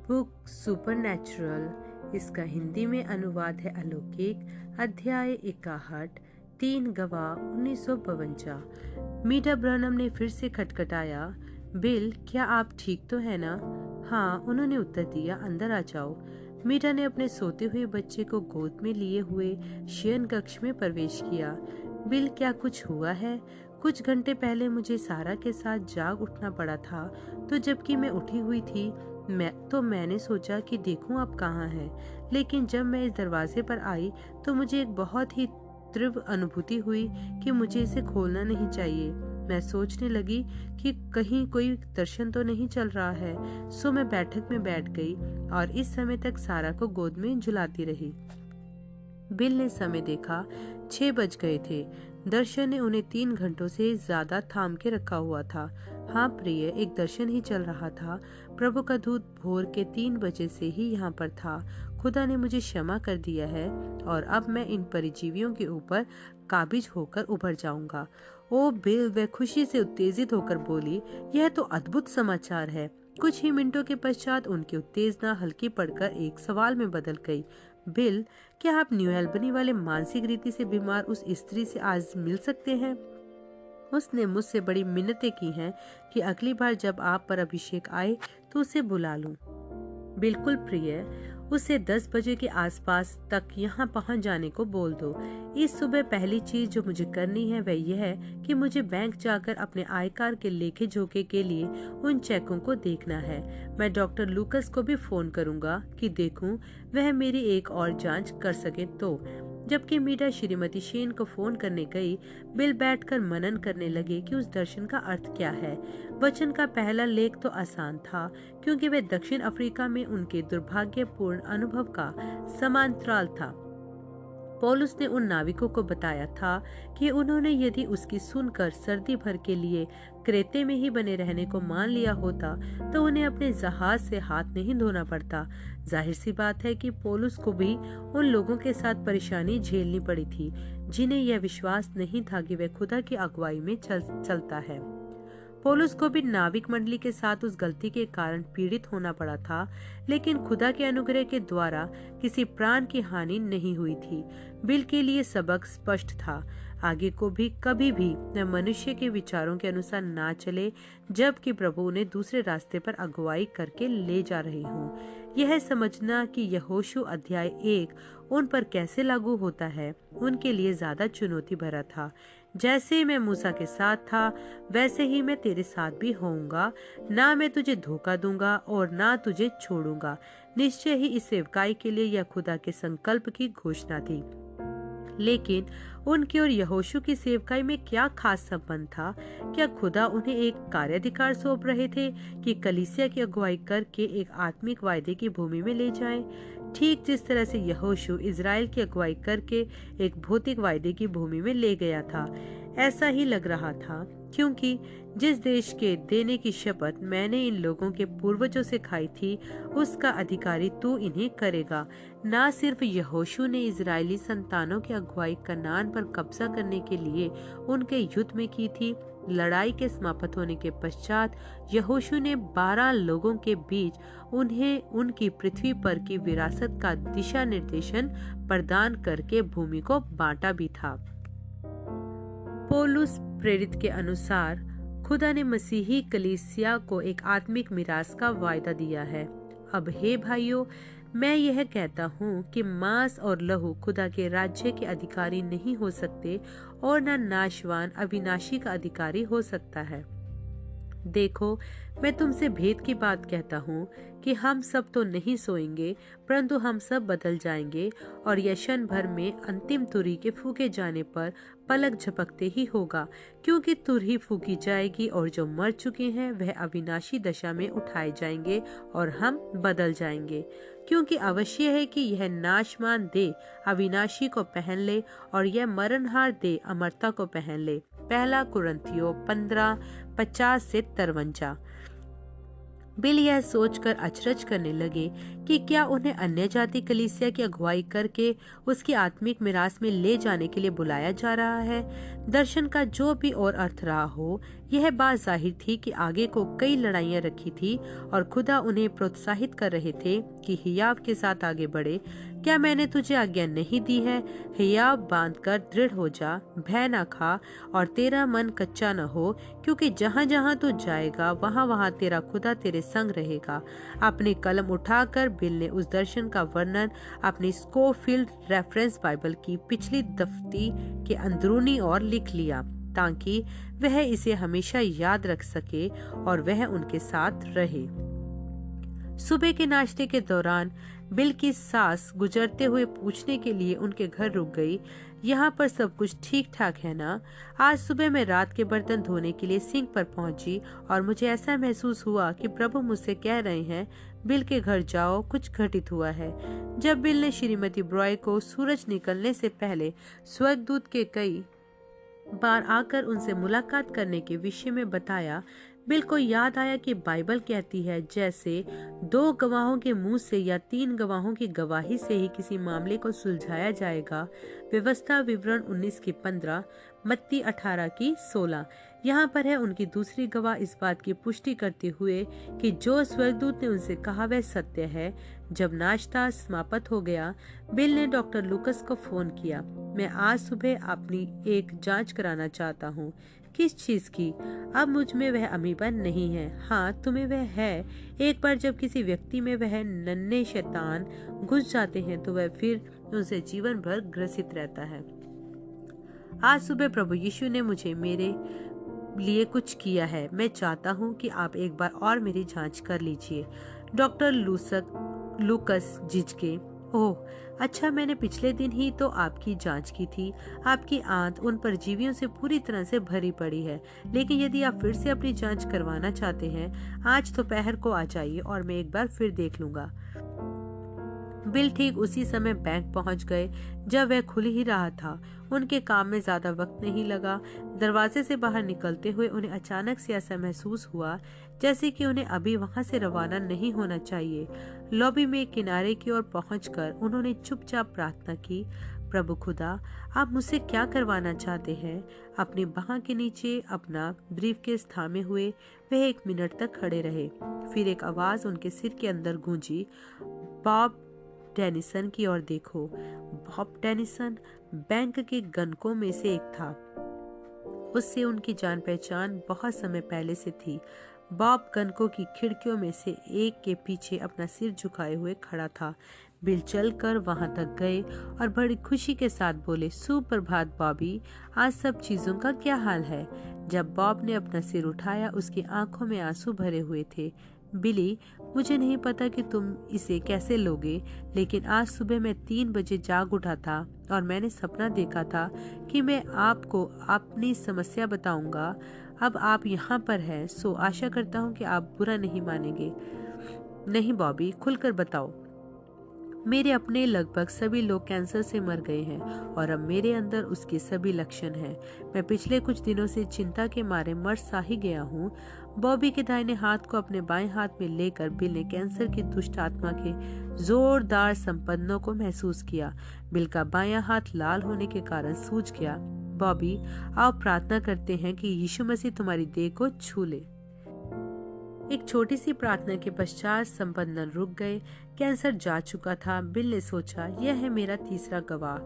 Book supernatural, इसका हिंदी में अनुवाद है अलौकिक, अध्याय 61, 3 गवाह 1952। मीटा ब्रनम ने फिर से खटखटाया। बिल, क्या आप ठीक तो है ना? हाँ, उन्होंने उत्तर दिया। अंदर आ जाओ। मीटा ने अपने सोते हुए बच्चे को गोद में लिए हुए शयन कक्ष में प्रवेश किया। बिल, क्या कुछ हुआ है? कुछ घंटे पहले मुझे सारा के साथ जाग उठना पड़ा था, तो जबकि मैं उठी हुई थी मैंने सोचा कि देखूं आप कहाँ हैं। लेकिन जब मैं इस दरवाजे पर आई तो मुझे एक बहुत ही तीव्र अनुभूति हुई कि मुझे इसे खोलना नहीं चाहिए। मैं सोचने लगी कि कहीं कोई दर्शन तो नहीं चल रहा है। सो मैं बैठक में बैठ गई और इस समय तक सारा को गोद में झुलाती रही। बिल ने समय देखा। 6 बज गए थे। दर्शन ने उन्हें 3 घंटों से ज्यादा थाम के रखा हुआ था। हाँ प्रिय, एक दर्शन ही चल रहा था। प्रभु का दूत भोर के 3 बजे से ही यहाँ पर था। खुदा ने मुझे क्षमा कर दिया है और अब मैं इन परिजीवियों के ऊपर काबिज होकर उभर जाऊंगा। ओ बिल, वह खुशी से उत्तेजित होकर बोली, यह तो अद्भुत समाचार है। कुछ ही मिनटों के पश्चात उनकी उत्तेजना हल्की पड़कर एक सवाल में बदल गई। बिल, क्या आप न्यू एल्बनी वाले मानसिक रीति से बीमार उस स्त्री से आज मिल सकते हैं? उसने मुझसे बड़ी मिन्नतें की हैं कि अगली बार जब आप पर अभिषेक आए तो उसे बुला लूं। बिल्कुल प्रिय, उसे 10 बजे के आसपास तक यहाँ पहुँच जाने को बोल दो। इस सुबह पहली चीज जो मुझे करनी है वह यह है कि मुझे बैंक जाकर अपने आयकर के लेखे जोखे के लिए उन चेकों को देखना है। मैं डॉक्टर लूकस को भी फोन करूंगा कि देखूं वह मेरी एक और जांच कर सके तो। जबकि मीटा श्रीमती शेन को फोन करने गई, बिल बैठकर मनन करने लगे कि उस दर्शन का अर्थ क्या है। वचन का पहला लेख तो आसान था, क्योंकि वह दक्षिण अफ्रीका में उनके दुर्भाग्यपूर्ण अनुभव का समांतराल था। पौलुस ने उन नाविकों को बताया था कि उन्होंने यदि उसकी सुनकर सर्दी भर के लिए क्रेते में ही बने रहने को मान लिया होता तो उन्हें अपने जहाज से हाथ नहीं धोना पड़ता। जाहिर सी बात है कि पौलुस को भी उन लोगों के साथ परेशानी झेलनी पड़ी थी जिन्हें यह विश्वास नहीं था कि वह खुदा की अगुवाई में चलता है। पौलुस को भी नाविक मंडली के साथ उस गलती के कारण पीड़ित होना पड़ा था, लेकिन खुदा के अनुग्रह के द्वारा किसी प्राण की हानि नहीं हुई थी। बिल के लिए सबक स्पष्ट था। आगे को भी कभी भी न मनुष्य के विचारों के अनुसार ना चले, जबकि प्रभु उन्हें दूसरे रास्ते पर अगुवाई करके ले जा रहे हों। यह समझना कि यहोशू अध्याय 1 उन पर कैसे लागू होता है, उनके लिए ज्यादा चुनौती भरा था। जैसे मैं मूसा के साथ था वैसे ही मैं तेरे साथ भी होऊंगा। ना मैं तुझे धोखा दूंगा और ना तुझे छोड़ूंगा। निश्चय ही इस सेवकाई के लिए यह खुदा के संकल्प की घोषणा थी। लेकिन उनकी और यहोशू की सेवकाई में क्या खास संबंध था? क्या खुदा उन्हें एक कार्याधिकार सौंप रहे थे कि कलीसिया की अगुवाई करके एक आत्मिक वायदे की भूमि में ले जाएं? ठीक जिस तरह से यहोशू इजराइल की अगुवाई करके एक भौतिक वायदे की भूमि में ले गया था। ऐसा ही लग रहा था, क्योंकि जिस देश के देने की शपथ मैंने इन लोगों के पूर्वजों से खाई थी उसका अधिकारी तू इन्हें करेगा। ना सिर्फ यहोशू ने इजरायली संतानों की अगुवाई कनान पर कब्जा करने के लिए उनके युद्ध में की थी। लड़ाई के समाप्त होने के पश्चात यहोशू ने 12 लोगों के बीच उन्हें उनकी पृथ्वी पर की विरासत का दिशा निर्देशन प्रदान करके भूमि को बांटा भी था। पौलुस प्रेरित के अनुसार खुदा ने मसीही कलीसिया को एक आत्मिक मिरास का वायदा दिया है। अब हे भाइयों, मैं यह कहता हूँ कि मांस और लहू खुदा के राज्य के अधिकारी नहीं हो सकते और न नाशवान अविनाशी का अधिकारी हो सकता है। देखो, मैं तुमसे भेद की बात कहता हूँ कि हम सब तो नहीं सोएंगे, परंतु हम सब बदल जाएंगे और यह क्षण भर में अंतिम तुरही के फूके जाने पर पलक झपकते ही होगा। क्योंकि तुरही फूकी जाएगी और जो मर चुके हैं वह अविनाशी दशा में उठाए जाएंगे और हम बदल जाएंगे। क्योंकि अवश्य है कि यह नाशवान देह अविनाशी को पहन ले और यह मरणहार देह अमरता को पहन ले। 1 कुरिन्थियों 15:50 से 53। बिल यह सोचकर अचरज करने लगे कि क्या उन्हें अन्य जाति कलीसिया की अगुवाई करके उसकी आत्मिक मिरास में ले जाने के लिए बुलाया जा रहा है। दर्शन का जो भी और अर्थ रहा हो, यह बात जाहिर थी कि आगे को कई लड़ाइयां रखी थी और खुदा उन्हें प्रोत्साहित कर रहे थे कि हियाव के साथ आगे बढ़े। क्या मैंने तुझे आज्ञा नहीं दी है? हियाव बांधकर दृढ़ हो जा, भय न खा और तेरा मन कच्चा न हो, क्योंकि जहाँ जहाँ तू जाएगा वहाँ वहाँ तेरा खुदा तेरे संग रहेगा। अपनी कलम उठाकर बिल ने उस दर्शन का वर्णन अपनी स्कोफील्ड रेफरेंस बाइबल की पिछली दफ्ती के अंदरूनी ओर लिख लिया, ताकि वह इसे हमेशा याद रख सके और वह उनके साथ रहे। सुबह के नाश्ते के दौरान बिल की सास गुजरते हुए पूछने के लिए उनके घर रुक गई, यहाँ पर सब कुछ ठीक ठाक है ना? आज सुबह मैं रात के बर्तन धोने के लिए सिंक पर पहुंची और मुझे ऐसा महसूस हुआ कि प्रभु मुझसे कह रहे हैं, बिल के घर जाओ, कुछ घटित हुआ है। जब बिल ने श्रीमती ब्रॉय को सूरज निकलने से पहले स्वर्गदूत के कई बार आकर उनसे मुलाकात करने के विषय में बताया, बिल को याद आया कि बाइबल कहती है, जैसे 2 गवाहों के मुंह से या 3 गवाहों की गवाही से ही किसी मामले को सुलझाया जाएगा। व्यवस्था विवरण 19 की 15, मत्ती 18 की 16। यहाँ पर है उनकी दूसरी गवाह इस बात की पुष्टि करते हुए कि जो स्वर्गदूत ने उनसे कहा वह सत्य है। जब नाश्ता समाप्त हो गया, बिल ने डॉक्टर लूकस को फोन किया। मैं आज सुबह अपनी एक जांच कराना चाहता हूँ। किस चीज की? अब मुझ में वह अमीबा नहीं है। हाँ, तुम्हें वह है। एक बार जब किसी व्यक्ति में वह नन्हे शैतान घुस जाते हैं तो वह फिर उनसे जीवन भर ग्रसित रहता है। आज सुबह प्रभु यीशु ने मुझे मेरे लिए कुछ किया है। मैं चाहता हूँ कि आप एक बार और मेरी जांच कर लीजिए। डॉक्टर लूकस झिझके। ओह अच्छा, मैंने पिछले दिन ही तो आपकी जांच की थी। आपकी आंत उन परजीवियों से पूरी तरह से भरी पड़ी है, लेकिन यदि आप फिर से अपनी जांच करवाना चाहते हैं, आज दोपहर को आ जाइए और मैं एक बार फिर देख लूंगा। बिल ठीक उसी समय बैंक पहुंच गए जब वह खुल ही रहा था। उनके काम में ज्यादा वक्त नहीं लगा। दरवाजे से बाहर निकलते हुए उन्हें अचानक से ऐसा महसूस हुआ जैसे कि उन्हें अभी वहां से रवाना नहीं होना चाहिए। लॉबी में किनारे की ओर पहुंचकर उन्होंने चुपचाप प्रार्थना की, प्रभु खुदा, आप मुझसे क्या करवाना चाहते हैं? अपनी बाह के नीचे अपना ब्रीफकेस थामे हुए वह 1 मिनट तक खड़े रहे। फिर एक आवाज उनके सिर के अंदर गूंजी, बॉब डेनिसन की ओर देखो। बॉब डेनिसन बैंक के गणकों में से एक था। उससे उनकी जान पहचान बहुत समय पहले से थी। बॉब गणकों की खिड़कियों में से एक के पीछे अपना सिर झुकाए हुए खड़ा था। बिल चलकर वहां तक गए और बड़ी खुशी के साथ बोले, सुप्रभात बॉबी, आज सब चीजों का क्या हाल है? जब बॉब ने अपना सिर उठाया, उसकी आंखों में आंसू भरे हुए थे। बिली, मुझे नहीं पता कि तुम इसे कैसे लोगे, लेकिन आज सुबह मैं 3 बजे जाग उठा था और मैंने सपना देखा था कि मैं आपको अपनी समस्या बताऊंगा। अब आप यहाँ पर हैं, सो आशा करता हूँ कि आप बुरा नहीं मानेंगे। नहीं बॉबी, खुलकर बताओ। मेरे अपने लगभग सभी लोग कैंसर से मर गए हैं और अब मेरे अंदर उसके सभी लक्षण हैं। मैं पिछले कुछ दिनों से चिंता के मारे मर सा ही गया हूँ। बॉबी के दाहिने हाथ को अपने बाएं हाथ में लेकर बिल ने कैंसर की दुष्ट आत्मा के जोरदार संपन्नों को महसूस किया। बिल का बायां हाथ लाल होने के कारण सूज गया। बॉबी, आप प्रार्थना करते हैं कि यीशु मसीह तुम्हारी देह को छू ले। एक छोटी सी प्रार्थना के पश्चात संपन्न रुक गए। कैंसर जा चुका था। बिल ने सोचा, यह है मेरा तीसरा गवाह।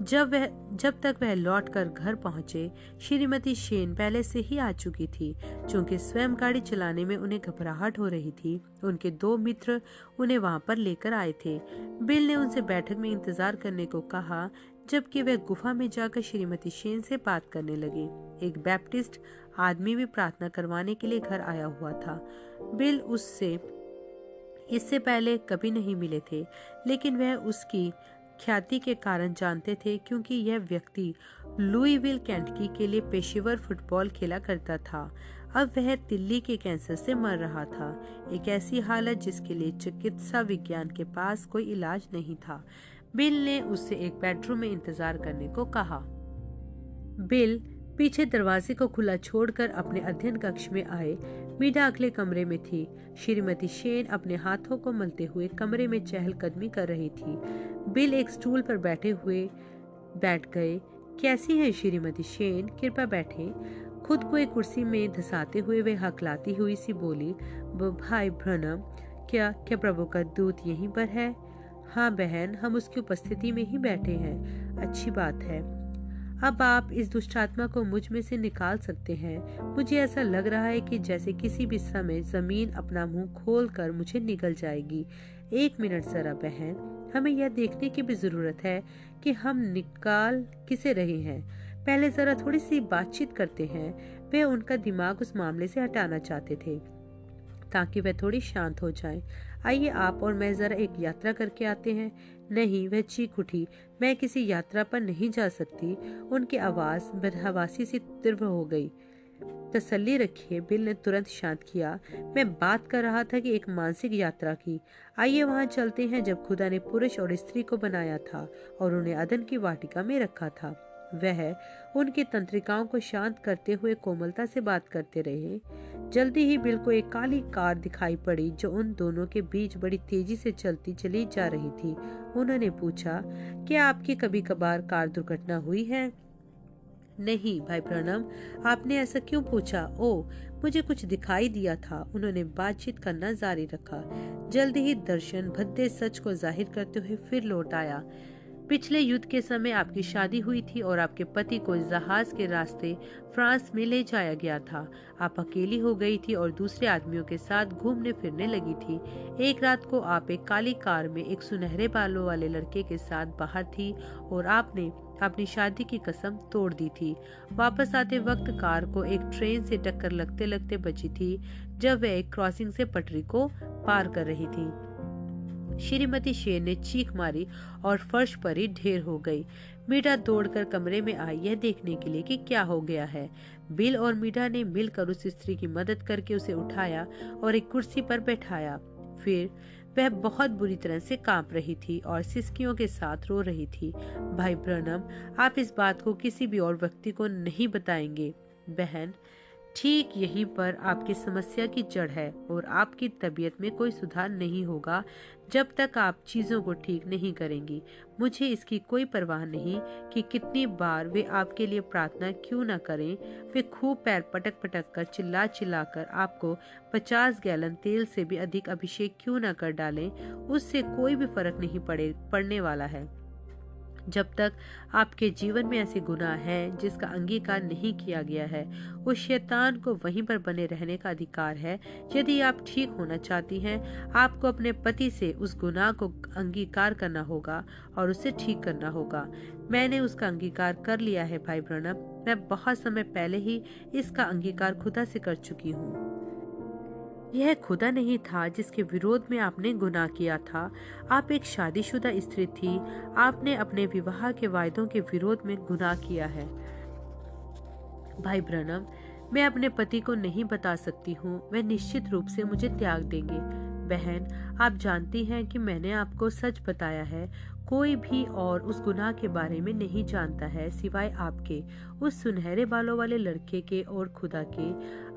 जब तक वह लौटकर घर पहुंचे, श्रीमती शेन पहले से ही आ चुकी थी। चूंकि स्वयं गाड़ी चलाने में उन्हें घबराहट हो रही थी, उनके 2 मित्र उन्हें वहां पर लेकर आए थे। बिल ने उनसे बैठक में इंतजार करने को कहा, जबकि वह गुफा में जाकर श्रीमती शेन से बात करने लगे। एक बैप्टिस्ट आदमी भी प्रार्थना करवाने के लिए घर आया हुआ था। बिल उससे इससे पहले कभी नहीं मिले थे, लेकिन वह उसकी ख्याति के कारण जानते थे, क्योंकि यह व्यक्ति लुईविल केंटकी के लिए पेशेवर फुटबॉल खेला करता था। अब वह तिल्ली के कैंसर से मर रहा था, एक ऐसी हालत जिसके लिए चिकित्सा विज्ञान के पास कोई इलाज नहीं था। बिल ने उससे एक बेडरूम में इंतजार करने को कहा। बिल पीछे दरवाजे को खुला छोड़कर अपने अध्ययन कक्ष में आए। मीडा अगले कमरे में थी। श्रीमती शेन अपने हाथों को मलते हुए कमरे में चहलकदमी कर रही थी। बिल एक स्टूल पर बैठ गए। कैसी हैं श्रीमती शेन, कृपया बैठें। खुद को एक कुर्सी में धंसाते हुए वे हकलाती हुई सी बोली, भाई ब्रनम, क्या प्रभु का दूत यहीं पर है? हाँ बहन, हम उसकी उपस्थिति में ही बैठे हैं। अच्छी बात है। अब आप इस दुष्ट आत्मा को मुझ में से निकाल सकते हैं। मुझे ऐसा लग रहा है कि जैसे किसी भी समय जमीन अपना मुंह खोल कर मुझे निगल जाएगी। 1 मिनट जरा बहन, हमें यह देखने की भी जरूरत है कि हम निकाल किसे रहे हैं। पहले जरा थोड़ी सी बातचीत करते हैं। वे उनका दिमाग उस मामले से हटाना चाहते थे ताकि वह थोड़ी शांत हो जाएं। आइए आप और मैं जरा एक यात्रा करके आते हैं। नहीं, वह चीख उठी, मैं किसी यात्रा पर नहीं जा सकती। उनकी आवाज बदहवासी सी तीव्र हो गई। तसल्ली रखिए, बिल ने तुरंत शांत किया। मैं बात कर रहा था कि एक मानसिक यात्रा की। आइए वहां चलते हैं जब खुदा ने पुरुष और स्त्री को बनाया था और उन्हें अदन की वाटिका में रखा था। वह उनकी तंत्रिकाओं को शांत करते हुए कोमलता से बात करते रहे। जल्दी ही बिल को एक काली कार दिखाई पड़ी जो उन दोनों के बीच बड़ी तेजी से चलती चली जा रही थी। उन्होंने पूछा, क्या आपकी कभी कभार कार दुर्घटना हुई है? नहीं भाई ब्रनम, आपने ऐसा क्यों पूछा? ओह, मुझे कुछ दिखाई दिया था। उन्होंने बातचीत करना जारी रखा। जल्दी ही दर्शन भद्दे सच को जाहिर करते हुए फिर लौट आया। पिछले युद्ध के समय आपकी शादी हुई थी और आपके पति को जहाज के रास्ते फ्रांस में ले जाया गया था। आप अकेली हो गई थी और दूसरे आदमियों के साथ घूमने फिरने लगी थी। एक रात को आप एक काली कार में एक सुनहरे बालों वाले लड़के के साथ बाहर थी और आपने अपनी शादी की कसम तोड़ दी थी। वापस आते वक्त कार को एक ट्रेन से टक्कर लगते लगते बची थी जब वह एक क्रॉसिंग से पटरी को पार कर रही थी। श्रीमती शेर ने चीख मारी और फर्श पर ही ढेर हो गई। मीडा दौड़कर कमरे में आई यह देखने के लिए कि क्या हो गया है। बिल और मीडा ने मिलकर उस स्त्री की मदद करके उसे उठाया और एक कुर्सी पर बैठाया। फिर वह बहुत बुरी तरह से कांप रही थी और सिसकियों के साथ रो रही थी। भाई ब्रनम, आप इस बात को किसी भी और व्यक्ति को नहीं बताएंगे। बहन, ठीक यहीं पर आपकी समस्या की जड़ है और आपकी तबीयत में कोई सुधार नहीं होगा जब तक आप चीजों को ठीक नहीं करेंगी। मुझे इसकी कोई परवाह नहीं कि कितनी बार वे आपके लिए प्रार्थना क्यों न करें। वे खूब पैर पटक पटक कर चिल्ला चिल्ला कर आपको 50 गैलन तेल से भी अधिक अभिषेक क्यों न कर डालें, उससे कोई भी फर्क नहीं पड़ने वाला है। जब तक आपके जीवन में ऐसे गुनाह हैं जिसका अंगीकार नहीं किया गया है, उस शैतान को वहीं पर बने रहने का अधिकार है। यदि आप ठीक होना चाहती हैं, आपको अपने पति से उस गुनाह को अंगीकार करना होगा और उसे ठीक करना होगा। मैंने उसका अंगीकार कर लिया है भाई ब्रनम। मैं बहुत समय पहले ही इसका अंगीकार खुदा से कर चुकी हूँ। यह खुदा नहीं था जिसके विरोध में आपने गुनाह किया था। आप एक शादीशुदा स्त्री थी। आपने अपने विवाह के वायदों के विरोध में गुनाह किया है। भाई ब्रनम, मैं अपने पति को नहीं बता सकती हूँ। वह निश्चित रूप से मुझे त्याग देंगे। बहन, आप जानती हैं कि मैंने आपको सच बताया है। कोई भी और उस गुनाह के बारे में नहीं जानता है सिवाय आपके, उस सुनहरे बालों वाले लड़के के और खुदा के।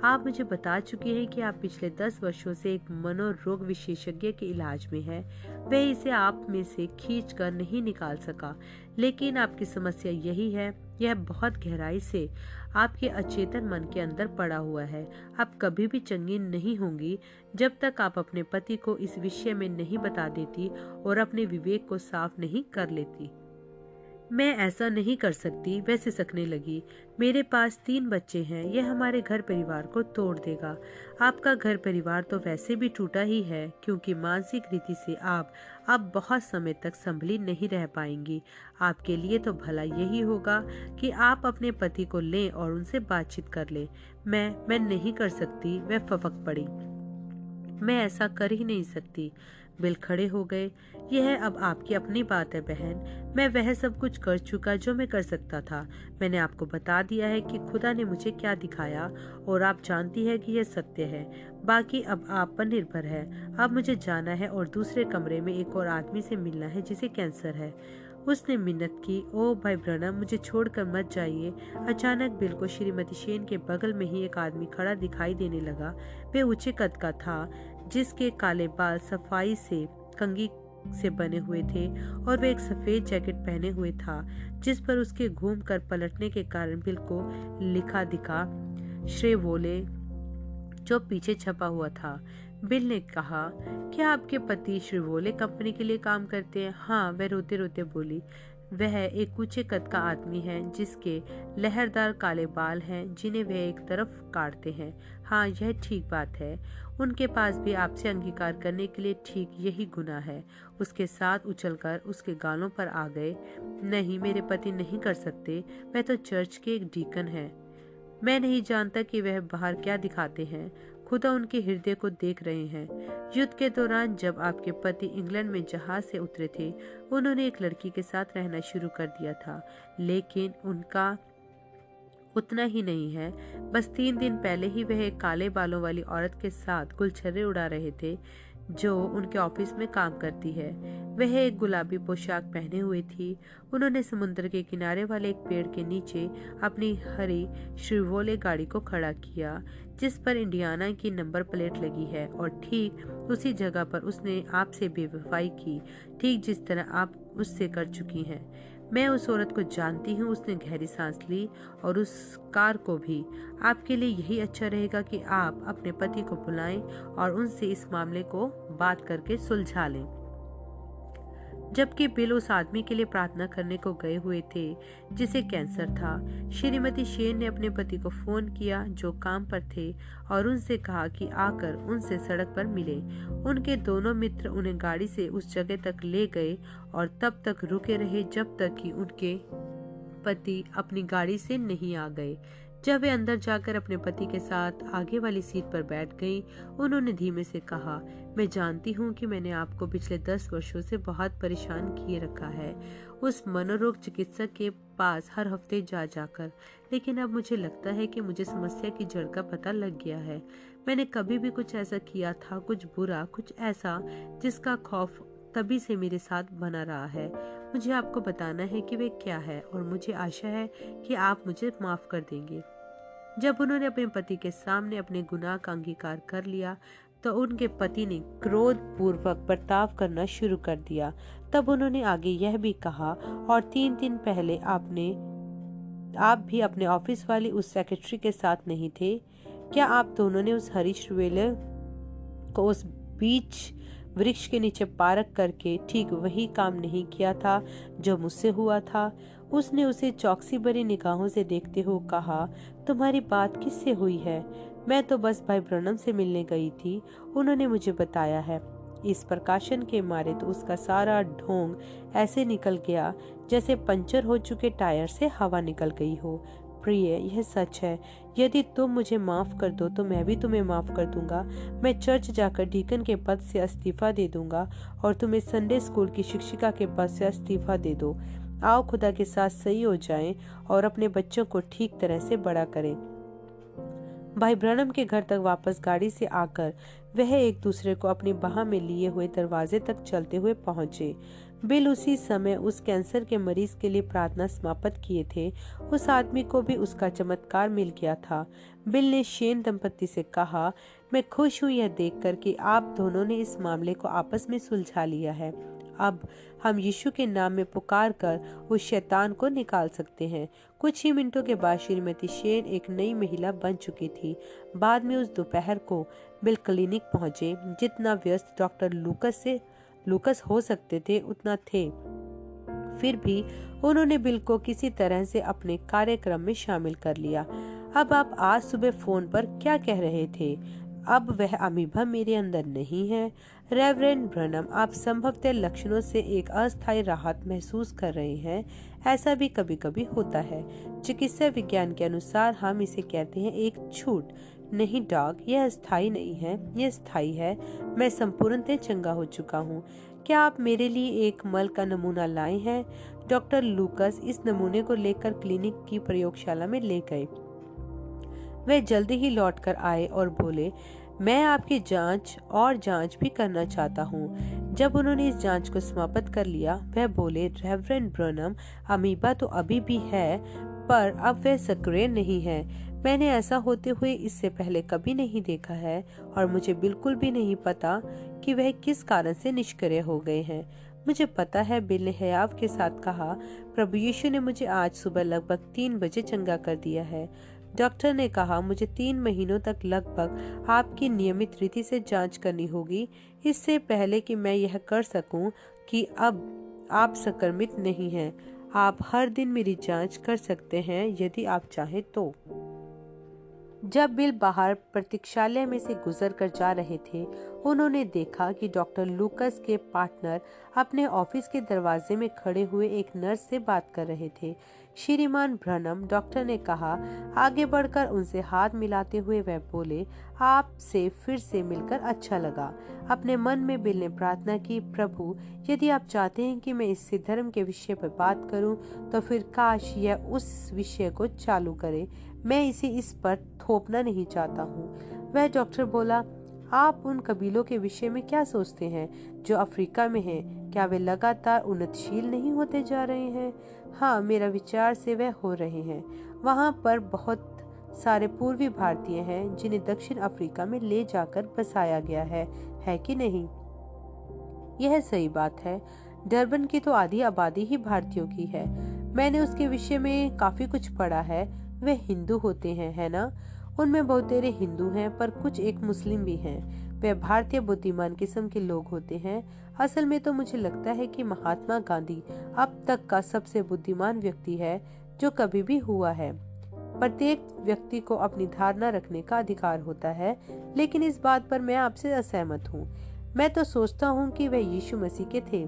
आप मुझे बता चुके हैं कि आप पिछले 10 वर्षों से एक मनोरोग विशेषज्ञ के इलाज में है। वह इसे आप में से खींच कर नहीं निकाल सका, लेकिन आपकी समस्या यही है, यह बहुत गहराई से आपके अचेतन मन के अंदर पड़ा हुआ है। आप कभी भी चंगी नहीं होंगी जब तक आप अपने पति को इस विषय में नहीं बता देती और अपने विवेक को साफ नहीं कर लेती। मैं ऐसा नहीं कर सकती, वह सिसकने लगी। मेरे पास 3 बच्चे हैं। यह हमारे घर परिवार को तोड़ देगा। आपका घर परिवार तो वैसे भी टूटा ही है क्योंकि मानसिक रीति से आप अब बहुत समय तक संभली नहीं रह पाएंगी। आपके लिए तो भला यही होगा कि आप अपने पति को लें और उनसे बातचीत कर लें। मैं नहीं कर सकती, वह फफक पड़ी। मैं ऐसा कर ही नहीं सकती। बिल खड़े हो गए। यह अब आपकी अपनी बात है बहन। मैं वह सब कुछ कर चुका जो मैं कर सकता था। मैंने आपको बता दिया है कि खुदा ने मुझे क्या दिखाया और आप जानती है कि यह सत्य है। बाकी अब आप पर निर्भर है। अब मुझे जाना है और दूसरे कमरे में एक और आदमी से मिलना है जिसे कैंसर है। उसने मिन्नत की, ओ भाई ब्रनम, मुझे छोड़कर मत जाइए। अचानक बिल को श्रीमती सेन के बगल में ही एक आदमी खड़ा दिखाई देने लगा। वे ऊंचे कद का था, जिसके काले बाल सफाई से कंघी से बने हुए थे और वह एक सफेद जैकेट पहने हुए था, जिस पर उसके घूमकर पलटने के कारण बिल को लिखा दिखा श्रेवोले जो पीछे छपा हुआ था। बिल ने कहा, क्या आपके पति श्रीवोले कंपनी के लिए काम करते हैं? हाँ, वह रोते रोते बोली। वह एक ऊंचे कद का आदमी है जिसके लहरदार काले बाल हैं जिन्हें वह एक तरफ काटते हैं। हाँ, यह ठीक बात है। उनके पास भी आपसे अंगीकार करने के लिए ठीक यही गुनाह है। उसके साथ उछलकर उसके गालों पर आ गए। नहीं, मेरे पति नहीं कर सकते। वह तो चर्च के एक डीकन है। मैं नहीं जानता कि वह बाहर क्या दिखाते हैं। खुदा उनके हृदय को देख रहे हैं। युद्ध के दौरान जब आपके पति इंग्लैंड में जहाज से उतरे थे, उन्होंने एक लड़की के साथ रहना शुरू कर दिया था, लेकिन उनका उतना ही नहीं है। बस 3 दिन पहले ही वह एक काले बालों वाली औरत के साथ गुलछर्रे उड़ा रहे थे जो उनके ऑफिस में काम करती है। वह एक गुलाबी पोशाक पहने हुई थी। उन्होंने समुद्र के किनारे वाले एक पेड़ के नीचे अपनी हरी श्रीवोले गाड़ी को खड़ा किया, जिस पर इंडियाना की नंबर प्लेट लगी है, और ठीक उसी जगह पर उसने आपसे बेवफाई की, ठीक जिस तरह आप उससे कर चुकी हैं। मैं उस औरत को जानती हूँ। उसने गहरी सांस ली, और उस कार को भी। आपके लिए यही अच्छा रहेगा कि आप अपने पति को बुलाएं और उनसे इस मामले को बात करके सुलझा लें। जबकि बिल उस आदमी के लिए प्रार्थना करने को गए हुए थे जिसे कैंसर था, श्रीमती सेन ने अपने पति को फोन किया जो काम पर थे, और उनसे कहा कि आकर उनसे सड़क पर मिले। उनके दोनों मित्र उन्हें गाड़ी से उस जगह तक ले गए और तब तक रुके रहे जब तक कि उनके पति अपनी गाड़ी से नहीं आ गए। जब वे अंदर जाकर अपने पति के साथ आगे वाली सीट पर बैठ गईं, उन्होंने धीमे से कहा, मैं जानती हूँ कि मैंने आपको पिछले 10 वर्षों से बहुत परेशान किए रखा है, उस मनोरोग चिकित्सक के पास हर हफ्ते जा जाकर, लेकिन अब मुझे लगता है कि मुझे समस्या की जड़ का पता लग गया है। मैंने कभी भी कुछ ऐसा किया था, कुछ बुरा, कुछ ऐसा जिसका खौफ तभी से मेरे साथ बना रहा है। मुझे आपको बताना है कि वे क्या है, और मुझे आशा है कि आप मुझे माफ कर देंगे। जब उन्होंने अपने पति के सामने अपने गुनाह का अंगीकार कर लिया, तो उनके पति ने क्रोध पूर्वक बर्ताव करना शुरू कर दिया। तब उन्होंने आगे यह भी कहा, और 3 दिन पहले आप भी अपने ऑफिस वाली उस सेक्रेटरी के साथ नहीं थे? क्या आप दोनों ने उस हरी श्रीवेले को उस बीच वृक्ष के नीचे पार्क करके ठीक वही काम नहीं किया था जो मुझसे हुआ था? उसने उसे चौकसी भरी निगाहों से देखते हुए कहा, तुम्हारी बात किससे हुई है? मैं तो बस भाई ब्रनम से मिलने गई थी, उन्होंने मुझे बताया है। इस प्रकाशन के मारे तो उसका सारा ढोंग ऐसे निकल गया जैसे पंचर हो चुके टायर से हवा निकल गई हो। प्रिय, यह सच है। यदि तुम मुझे माफ कर दो तो मैं भी तुम्हें माफ कर दूंगा। मैं चर्च जाकर डीकन के पद से इस्तीफा दे दूंगा और तुम्हें संडे स्कूल की शिक्षिका के पद से इस्तीफा दे दो। आओ खुदा के साथ सही हो जाएं और अपने बच्चों को ठीक तरह से बड़ा करें। भाई ब्रनम के घर तक वापस गाड़ी से आकर वह एक दूसरे को अपनी बाह में लिए हुए दरवाजे तक चलते हुए पहुंचे। बिल उसी समय उस कैंसर के मरीज के लिए प्रार्थना समाप्त किए थे। उस आदमी को भी उसका चमत्कार मिल गया था। बिल ने शेन दंपति से कहा, मैं खुश हूँ यह देखकर कि आप दोनों ने इस मामले को आपस में सुलझा लिया है। अब हम यीशु के नाम में पुकार कर उस शैतान को निकाल सकते हैं। कुछ ही मिनटों के बाद श्रीमती सेन एक नई महिला बन चुकी थी। बाद में उस दोपहर को बिल क्लिनिक पहुंचे। जितना व्यस्त डॉक्टर लूकस हो सकते थे उतना थे। फिर भी उन्होंने बिल को किसी तरह से अपने कार्यक्रम में शामिल कर लिया। अब आप आज सुबह फोन पर क्या कह रहे थे? अब वह अमीबा मेरे अंदर नहीं है। रेवरेंड ब्रनम, आप संभवतः लक्षणों से एक अस्थायी राहत महसूस कर रहे हैं। ऐसा भी कभी कभी होता है। चिकित्सा विज्ञान के अनुसार हम इसे कहते हैं एक छूट। नहीं डॉग, यह अस्थायी नहीं है, यह स्थायी है। मैं संपूर्णतः चंगा हो चुका हूँ। क्या आप मेरे लिए एक मल का नमूना लाए हैं? डॉक्टर लूकस इस नमूने को लेकर क्लिनिक की प्रयोगशाला में ले गए। वे जल्दी ही लौटकर आए और बोले, मैं आपकी जांच भी करना चाहता हूँ। जब उन्होंने इस जांच को समाप्त कर लिया, वह बोले, रेवरेंड ब्रनम, अमीबा तो अभी भी है, पर अब वह सक्रिय नहीं है। मैंने ऐसा होते हुए इससे पहले कभी नहीं देखा है और मुझे बिल्कुल भी नहीं पता कि वह किस कारण से निष्क्रिय हो गए हैं। मुझे पता है, बिल ने हयाव के साथ कहा, प्रभु यीशु ने मुझे आज सुबह लगभग 3 बजे चंगा कर दिया है। डॉक्टर ने कहा, मुझे 3 महीनों तक लगभग आपकी नियमित रीति से जांच करनी होगी, इससे पहले कि मैं यह कर सकूं कि अब आप संक्रमित नहीं हैं। आप हर दिन मेरी जांच कर सकते हैं यदि आप चाहें तो। जब बिल बाहर प्रतीक्षालय में से गुजर कर जा रहे थे, उन्होंने देखा कि डॉक्टर लूकस के पार्टनर अपने ऑफिस के दरवाजे में खड़े हुए एक नर्स से बात कर रहे थे। श्रीमान ब्रनम, डॉक्टर ने कहा, आगे बढ़कर उनसे हाथ मिलाते हुए वह बोले, आपसे फिर से मिलकर अच्छा लगा। अपने मन में बिल ने प्रार्थना की, प्रभु, यदि आप चाहते हैं कि मैं इससे धर्म के विषय पर बात करूं, तो फिर काश यह उस विषय को चालू करे। मैं इसे इस पर थोपना नहीं चाहता हूँ। वह डॉक्टर बोला, आप उन कबीलों के विषय में क्या सोचते हैं जो अफ्रीका में हैं? क्या वे लगातार उन्नतशील नहीं होते जा रहे हैं? हाँ, मेरा विचार से वह हो रहे हैं। वहाँ पर बहुत सारे पूर्वी भारतीय हैं जिन्हें दक्षिण अफ्रीका में ले जाकर बसाया गया है कि नहीं? यह सही बात है। डरबन की तो आधी आबादी ही भारतीयों की है। मैंने उसके विषय में काफी कुछ पढ़ा है। वे हिंदू होते हैं, है ना? उनमें बहुतेरे हिंदू हैं, पर कुछ एक मुस्लिम भी हैं। वे भारतीय बुद्धिमान किस्म के लोग होते हैं। असल में तो मुझे लगता है कि महात्मा गांधी अब तक का सबसे बुद्धिमान व्यक्ति है जो कभी भी हुआ है। प्रत्येक व्यक्ति को अपनी धारणा रखने का अधिकार होता है, लेकिन इस बात पर मैं आपसे असहमत हूँ। मैं तो सोचता हूँ कि वह यीशु मसीह के थे।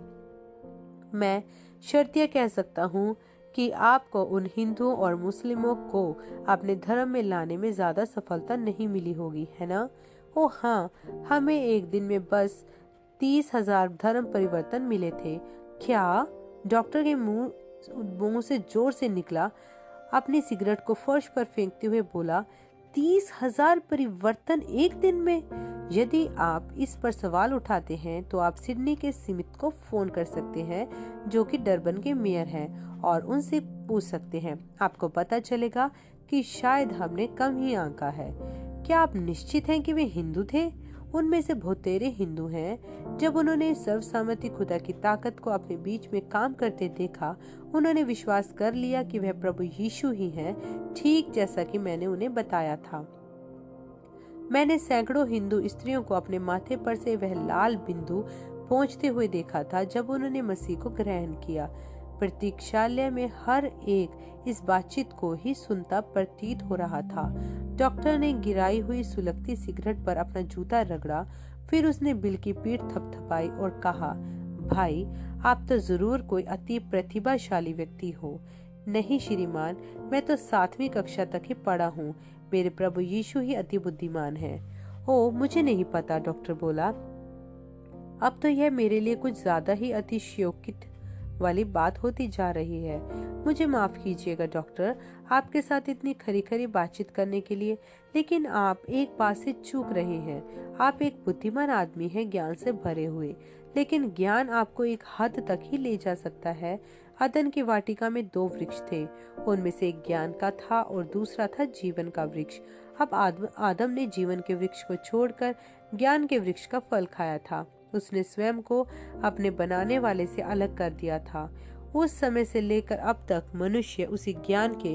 मैं शर्तिया कह सकता हूँ कि आपको उन हिंदुओं और मुस्लिमों को अपने धर्म में लाने में ज्यादा सफलता नहीं मिली होगी, है ना? ओ हाँ, हमें एक दिन में बस 30,000 धर्म परिवर्तन मिले थे। क्या? डॉक्टर के मुंह से जोर से निकला। अपनी सिगरेट को फर्श पर फेंकते हुए बोला, 30,000 परिवर्तन एक दिन में? यदि आप इस पर सवाल उठाते हैं तो आप सिडनी के स्मिथ को फोन कर सकते हैं, जो कि डरबन के मेयर हैं, और उनसे पूछ सकते हैं। आपको पता चलेगा कि शायद हमने कम ही आंका है। क्या आप निश्चित हैं कि वे हिंदू थे? उनमें से बहुतेरे हिंदू हैं। जब उन्होंने सर्वसम्मति खुदा की ताकत को अपने बीच में काम करते देखा, उन्होंने विश्वास कर लिया कि वह प्रभु यीशु ही हैं, ठीक जैसा कि मैंने उन्हें बताया था। मैंने सैकड़ों हिंदू स्त्रियों को अपने माथे पर से वह लाल बिंदु पहुंचते हुए देखा था जब उन्होंने मसीह को ग्रहण किया। प्रतीक्षालय में हर एक इस बातचीत को ही सुनता प्रतीत हो रहा था। डॉक्टर ने गिराई हुई सुलगती सिगरेट पर अपना जूता रगड़ा, फिर उसने बिल की पीठ थपथपाई और कहा, भाई, आप तो जरूर कोई अति प्रतिभाशाली व्यक्ति हो। नहीं श्रीमान, मैं तो 7वीं कक्षा तक ही पढ़ा हूँ। मेरे प्रभु यीशु ही अति बुद्धिमान है। ओ, मुझे नहीं पता, डॉक्टर बोला। अब तो यह मेरे लिए कुछ ज्यादा ही अतिशयोक्ति वाली बात होती जा रही है। मुझे माफ कीजिएगा डॉक्टर, आपके साथ इतनी खरी खरी बातचीत करने के लिए, लेकिन आप एक बात से चूक रहे हैं। आप एक बुद्धिमान आदमी हैं, ज्ञान से भरे हुए, लेकिन ज्ञान आपको एक हद तक ही ले जा सकता है। अदन की वाटिका में 2 वृक्ष थे, उनमें से एक ज्ञान का था और दूसरा था जीवन का वृक्ष। अब आदम ने जीवन के वृक्ष को छोड़कर ज्ञान के वृक्ष का फल खाया था। उसने स्वयं को अपने बनाने वाले से अलग कर दिया था। उस समय से लेकर अब तक मनुष्य उसी ज्ञान के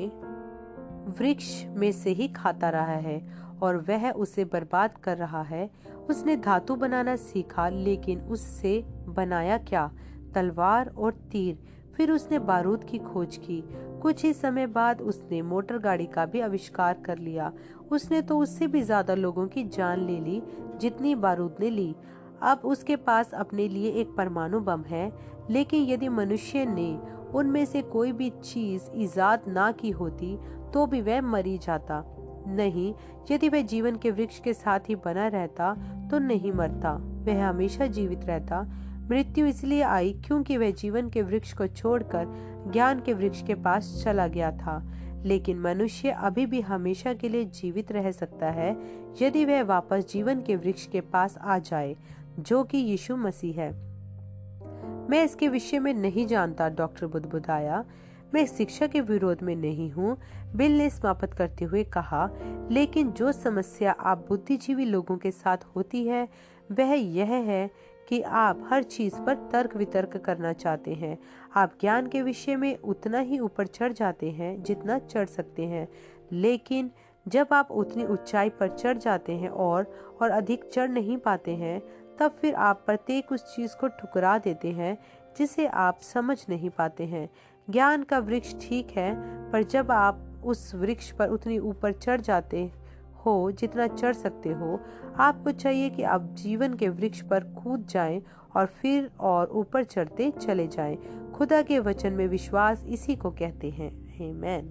वृक्ष में से ही खाता रहा है और वह उसे बर्बाद कर रहा है। उसने धातु बनाना सीखा, लेकिन उससे बनाया क्या? तलवार और तीर। फिर उसने बारूद की खोज की। कुछ ही समय बाद उसने मोटर गाड़ी का भी आविष्कार कर लिया। उसने तो उससे भी ज्यादा लोगों की जान ले ली जितनी बारूद ने ली। अब उसके पास अपने लिए एक परमाणु बम है, लेकिन यदि मनुष्य ने उनमें से कोई भी चीज इजाद ना की होती तो भी वह मरी जाता। नहीं, यदि वह जीवन के वृक्ष के साथ ही बना रहता तो नहीं मरता, वह हमेशा जीवित रहता। मृत्यु इसलिए आई क्योंकि वह जीवन के वृक्ष को छोड़कर ज्ञान के वृक्ष के पास चला गया था। लेकिन मनुष्य अभी भी हमेशा के लिए जीवित रह सकता है यदि वह वापस जीवन के वृक्ष के पास आ जाए, जो कि यीशु मसीह है। मैं इसके विषय में नहीं जानता, डॉक्टर बुदबुदाया। मैं इस शिक्षा के विरोध में नहीं हूँ, बिल ने समाप्त करते हुए कहा, लेकिन जो समस्या आप बुद्धिजीवी लोगों के साथ होती है वह यह है कि आप हर चीज पर तर्क वितर्क करना चाहते हैं। आप ज्ञान के विषय में उतना ही ऊपर चढ़ जाते हैं जितना चढ़ सकते हैं, लेकिन जब आप उतनी ऊंचाई पर चढ़ जाते हैं और अधिक चढ़ नहीं पाते हैं, तब फिर आप प्रत्येक उस चीज को ठुकरा देते हैं जिसे आप समझ नहीं पाते हैं। ज्ञान का वृक्ष ठीक है, पर जब आप उस वृक्ष पर उतनी ऊपर चढ़ जाते हो जितना चढ़ सकते हो, आपको चाहिए कि आप जीवन के वृक्ष पर कूद जाएं और फिर और ऊपर चढ़ते चले जाएं। खुदा के वचन में विश्वास इसी को कहते हैं। आमीन।